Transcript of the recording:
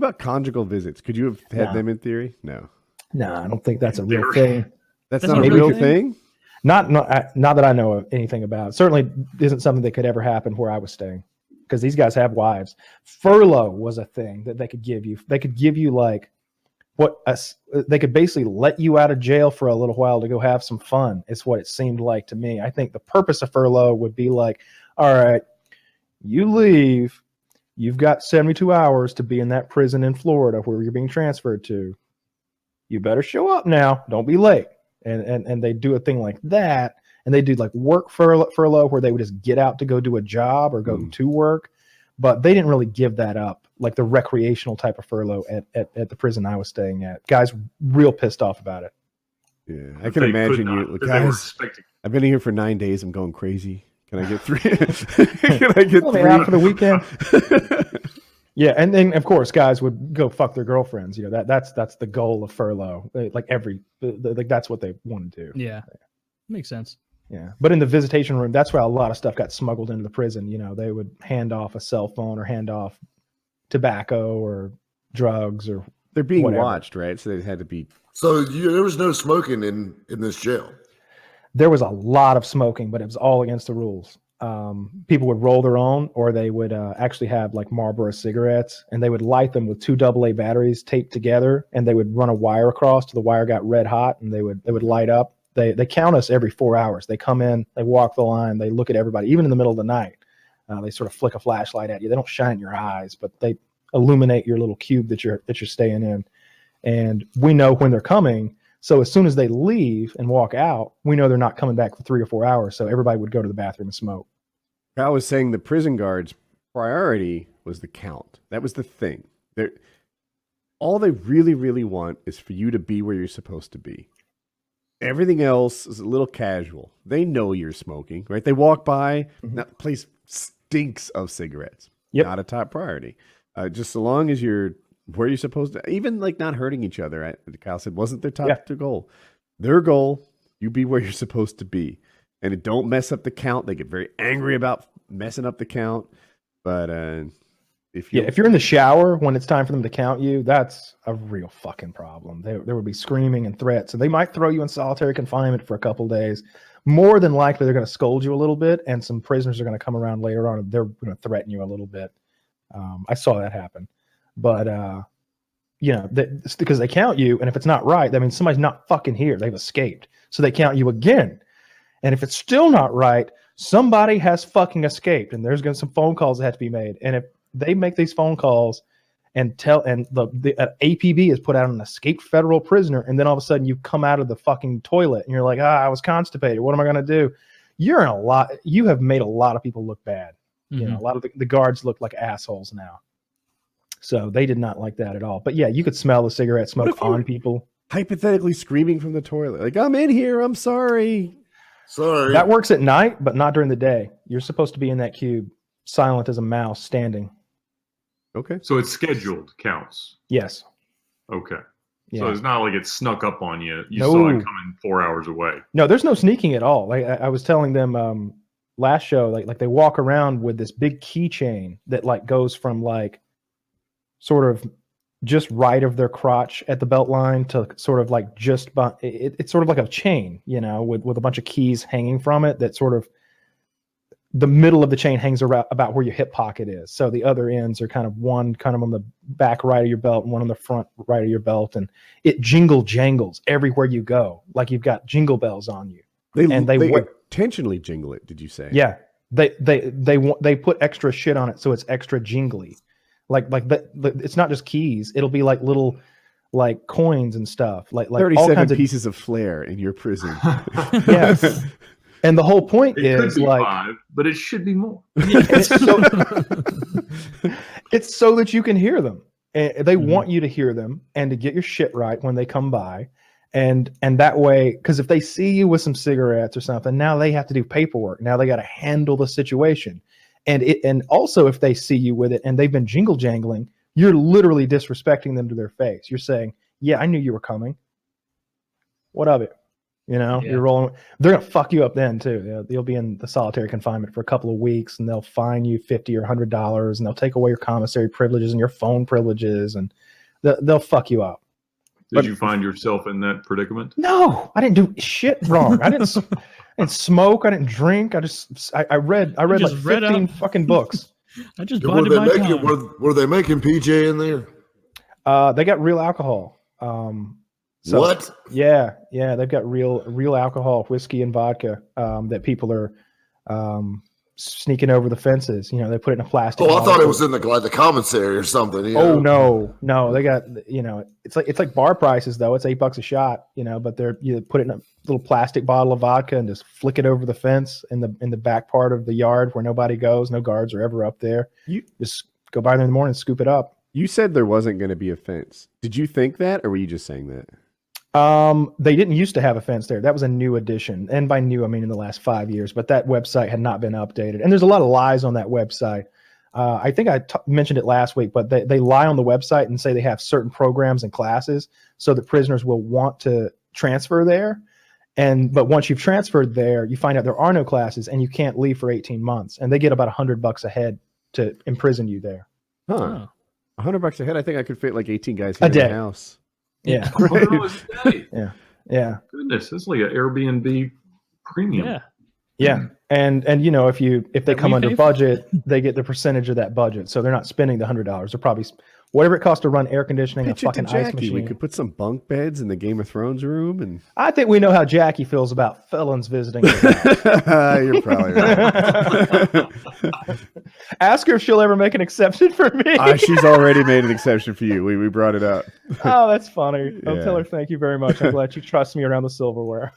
about conjugal visits? Could you have had them in theory? No. No, I don't think that's a real thing. That's not a real thing? Not that I know of anything about. Certainly isn't something that could ever happen where I was staying, because these guys have wives. Furlough was a thing that they could give you. They could give you like they could basically let you out of jail for a little while to go have some fun. It's what it seemed like to me. I think the purpose of furlough would be like, all right, you leave. You've got 72 hours to be in that prison in Florida where you're being transferred to. You better show up now. Don't be late. And they do a thing like that. And they do like work furlough where they would just get out to go do a job or go to work. But they didn't really give that up, like the recreational type of furlough at the prison I was staying at. Guys real pissed off about it. Yeah, I can imagine you. Guys, I've been here for 9 days. I'm going crazy. Can I get 3? Can I get 3 out for the weekend? Yeah, and then of course, guys would go fuck their girlfriends. You know that's the goal of furlough. Like that's what they want to do. Yeah, makes sense. Yeah, but in the visitation room, that's where a lot of stuff got smuggled into the prison. You know, they would hand off a cell phone or hand off tobacco or drugs or they're being watched, right? So they had to be. So there was no smoking in this jail. There was a lot of smoking, but it was all against the rules. People would roll their own, or they would actually have like Marlboro cigarettes, and they would light them with 2 AA batteries taped together, and they would run a wire across till the wire got red hot, and they would light up. They count us every 4 hours. They come in, they walk the line, they look at everybody, even in the middle of the night. They sort of flick a flashlight at you. They don't shine in your eyes, but they illuminate your little cube that you're staying in. And we know when they're coming. So as soon as they leave and walk out, we know they're not coming back for 3 or 4 hours. So everybody would go to the bathroom and smoke. I was saying the prison guards' priority was the count. That was the thing. All they really, really want is for you to be where you're supposed to be. Everything else is a little casual. They know you're smoking, right? They walk by. Now, the place stinks of cigarettes. Yep. Not a top priority. Just so long as you're where you're supposed to, even like not hurting each other. Kyle said wasn't their top goal. Their goal, you be where you're supposed to be. And it don't mess up the count. They get very angry about messing up the count. But if you're in the shower when it's time for them to count you, that's a real fucking problem. There would be screaming and threats, and they might throw you in solitary confinement for a couple days. More than likely, they're going to scold you a little bit, and some prisoners are going to come around later on, and they're going to threaten you a little bit. I saw that happen, but it's because they count you, and if it's not right, that means somebody's not fucking here. They've escaped, so they count you again. And if it's still not right, somebody has fucking escaped, and there's going to be some phone calls that have to be made. And if they make these phone calls and the APB is put out an escaped federal prisoner, and then all of a sudden you come out of the fucking toilet and you're like, I was constipated. What am I going to do? You have made a lot of people look bad. Mm-hmm. You know, a lot of the guards look like assholes now. So they did not like that at all. But yeah, you could smell the cigarette smoke on people. Hypothetically screaming from the toilet. Like, I'm in here. I'm sorry. Sorry. That works at night, but not during the day. You're supposed to be in that cube, silent as a mouse, standing. Okay. So it's scheduled counts. Yes. Okay. Yeah. So it's not like it snuck up on you. You No. saw it coming 4 hours away. No, there's no sneaking at all. Like I was telling them last show, like they walk around with this big keychain that like goes from like sort of just right of their crotch at the belt line to sort of like just by, it's sort of like a chain, you know, with a bunch of keys hanging from it. That sort of the middle of the chain hangs around about where your hip pocket is. So the other ends are kind of one kind of on the back right of your belt and one on the front right of your belt, and it jangles everywhere you go, like you've got jingle bells on you. They intentionally jingle it. Did you say? Yeah, they put extra shit on it so it's extra jingly. Like it's not just keys. It'll be like little like coins and stuff. Like 37 all kinds pieces of flair in your prison. Yes. And the whole point it is could be like 5, but it should be more. It's so that you can hear them. And they want you to hear them and to get your shit right when they come by. And that way, because if they see you with some cigarettes or something, now they have to do paperwork. Now they got to handle the situation. And also if they see you with it and they've been jingle jangling, you're literally disrespecting them to their face. You're saying, yeah, I knew you were coming. What of it? You know, Yeah. you're rolling. They're gonna fuck you up then too. You'll be in the solitary confinement for a couple of weeks, and they'll fine you $50 or $100, and they'll take away your commissary privileges and your phone privileges, and they'll fuck you up. Did you find yourself in that predicament? No, I didn't do shit wrong. I didn't smoke. I didn't drink. I read like just read 15 up. fucking books. I just Were bided they my making time. were they making PJ in there? They got real alcohol. So, What? Yeah, they've got real alcohol, whiskey and vodka that people are sneaking over the fences. You know, they put it in a plastic. Oh, I bottle. thought it was in the commissary or something. you Oh know. no, they got, you know, it's like bar prices though. It's $8 a shot, you know, but you put it in a little plastic bottle of vodka and just flick it over the fence in the back part of the yard where nobody goes. No guards are ever up there. You just go by there in the morning and scoop it up. You said there wasn't going to be a fence. Did you think that, or were you just saying that? They didn't used to have a fence there. That was a new addition. And by new, I mean in the last 5 years, but that website had not been updated. And there's a lot of lies on that website. I think I mentioned it last week, but they lie on the website and say they have certain programs and classes so that prisoners will want to transfer there. But once you've transferred there, you find out there are no classes and you can't leave for 18 months. And they get about $100 a head to imprison you there. Huh. Oh. $100 a head. I think I could fit like 18 guys here A in the day. house. Yeah. $100 a day. Yeah. Goodness, that's like an Airbnb premium. Yeah. Yeah. And you know, if they That come we under pay for? budget, they get the percentage of that budget. So they're not spending the $100. They're probably whatever it costs to run air conditioning, Pitch a it to fucking ice Jackie. We machine. could put some bunk beds in the Game of Thrones room, and I think we know how Jackie feels about felons visiting. his house. you're probably right. Ask her if she'll ever make an exception for me. She's already made an exception for you. We brought it up. Oh, that's funny. I'll Yeah. tell her thank you very much. I'm glad you trust me around the silverware.